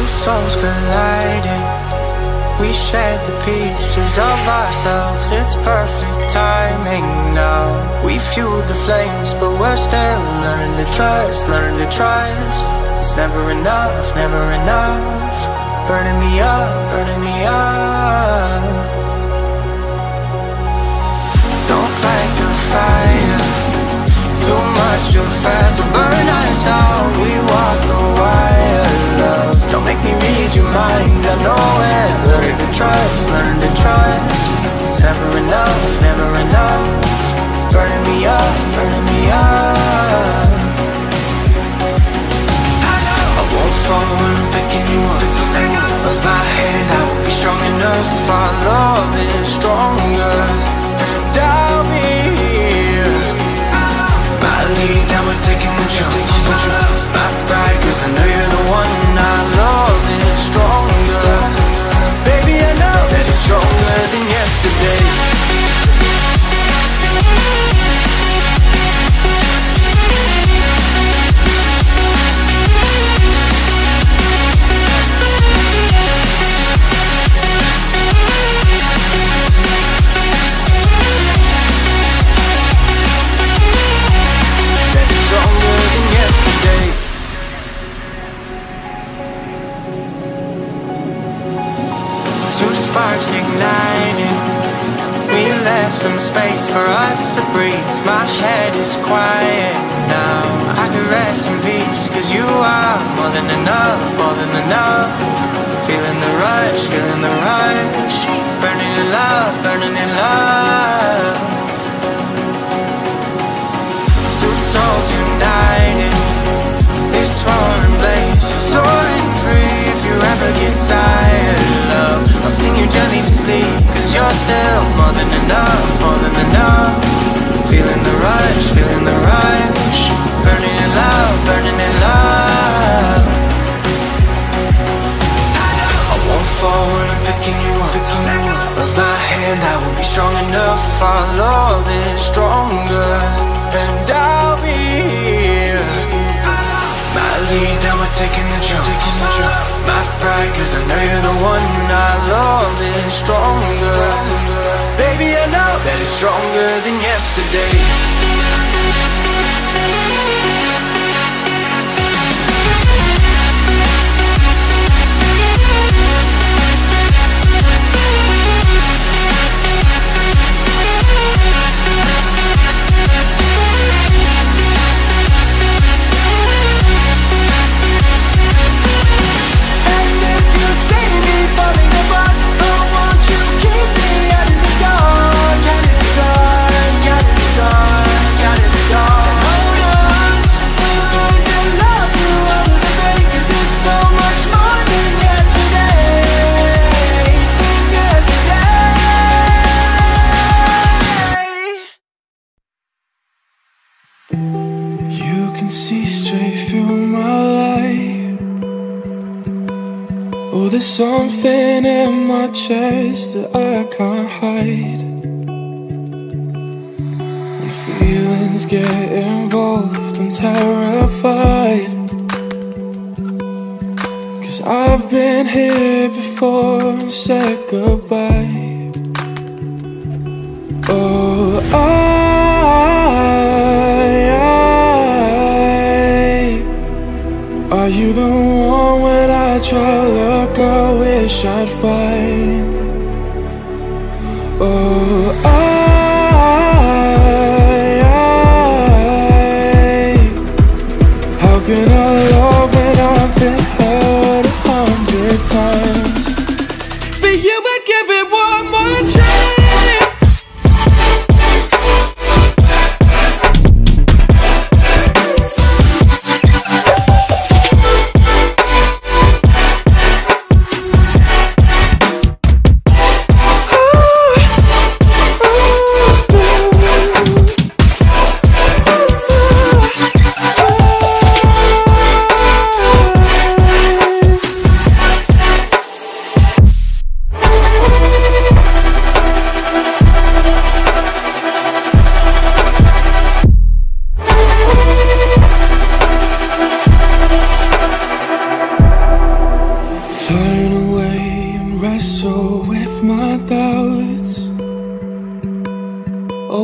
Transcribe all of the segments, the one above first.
Two souls colliding, we shared the pieces of ourselves. It's perfect timing now. We fueled the flames, but we're still learning to trust, learning to trust. It's never enough, never enough. Burning me up, burning me up. Don't fight the fire, too much too fast will burn us out. We walk the wire, love. Don't make me read your mind, I know it. Learning to trust, learning to trust. It's never enough, never enough. Burning me up, burning me up. I won't fall when I'm picking you up. Of my hand, I won't be strong enough. Our love is stronger, and I'll be here. My lead, now we're taking the jump. My pride, cause I know you're the one. Our love is stronger. Baby, I know that it's stronger than yesterday. Sparks igniting, we left some space for us to breathe. My head is quiet now, I can rest in peace. Cause you are more than enough, more than enough. Feeling the rush, feeling the rush. Burning in love, burning in love. Two souls united, this roaring blaze is soaring free. If you ever get tired, love, I'll sing you gently to sleep. Cause you're still more than enough, more than enough. Feeling the rush, feeling the rush. Burning in love, burning in love. I won't fall when I'm picking you up. Of my hand, I won't be strong enough. Our love is stronger, and I'll be here. My lead, now we're taking the jump. My pride, cause I know you're the one. Our love is stronger. Baby, I know that it's stronger than yesterday. See straight through my life. Oh, there's something in my chest that I can't hide. When feelings get involved, I'm terrified. Cause I've been here before and said goodbye. Oh, are you the one when I try to look, I wish I'd find? Oh, how can I love when I've been hurt 100 times? For you I'd give it one more try.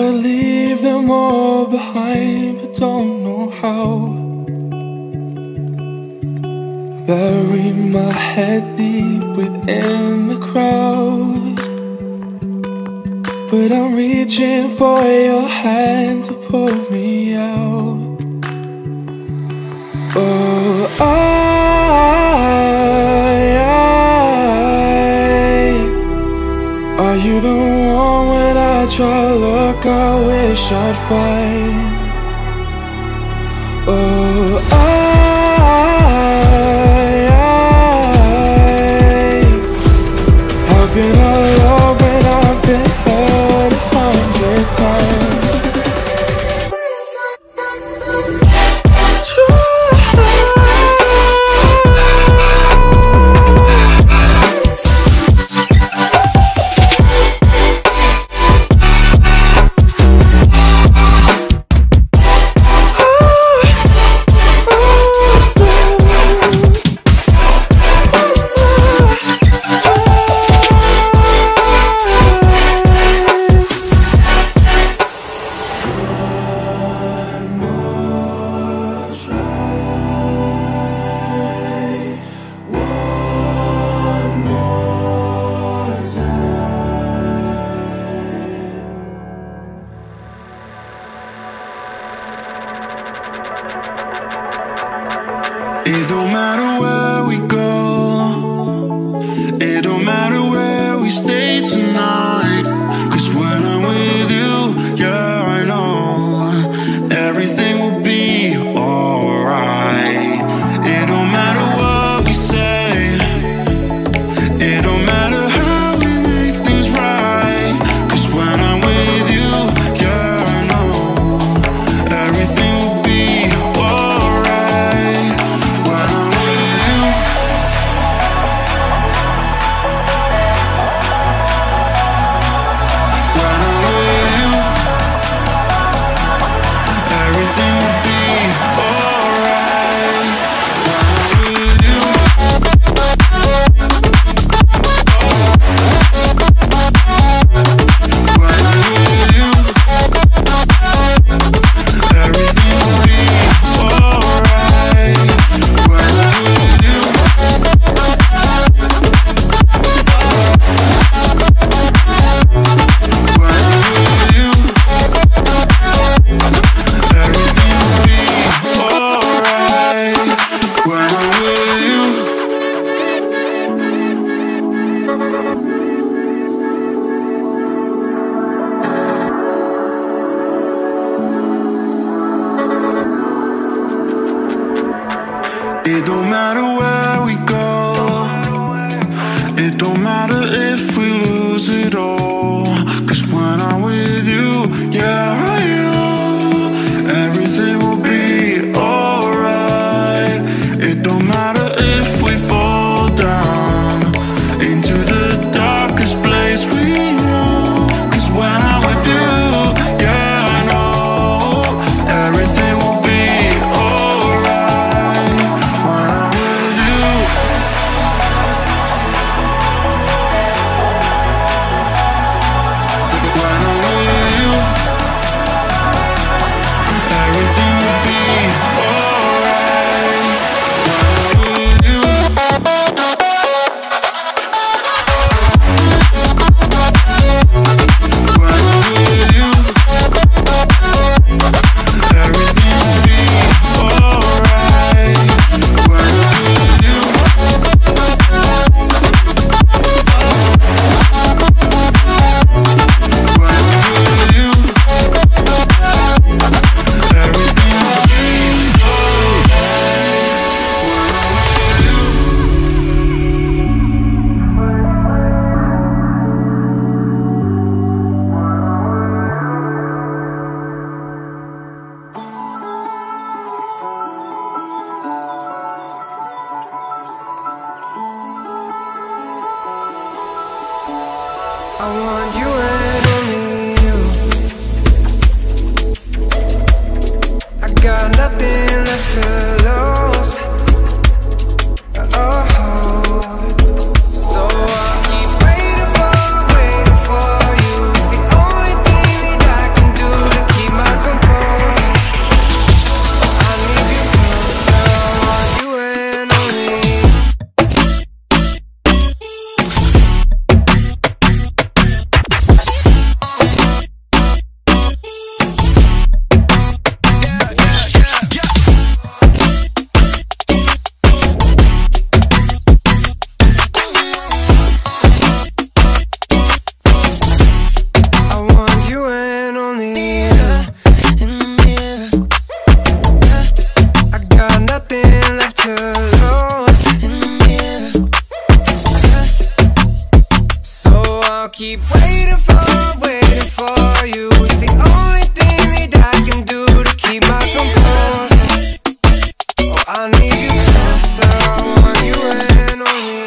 I'd leave them all behind, but don't know how. Bury my head deep within the crowd, but I'm reaching for your hand to pull me out. Oh, are you the one when I try to look, I wish I'd find? Oh, how can I love when I've been hurt 100 times? It don't matter where we go, it don't matter where we stay tonight, 'cause when I'm with you, yeah, I know everything will be alright. It don't matter what we say, it don't matter how we make things right, 'cause when I'm with you, yeah, I know everything will be alright. When I'm with you, when I'm with you, everything will be alright. When I'm with you, when I'm with you, everything will be alright. When I'm with you, when I'm with you, everything will be alright. When I'm with you. It don't matter where we go, it don't matter if we lose it all, 'cause when I'm with you, yeah, I know everything will be alright. It don't matter if we fall down into the darkest place we know, 'cause when I'm with you, yeah, I know everything will be alright. When I'm with you, I need you closer, I want you and only.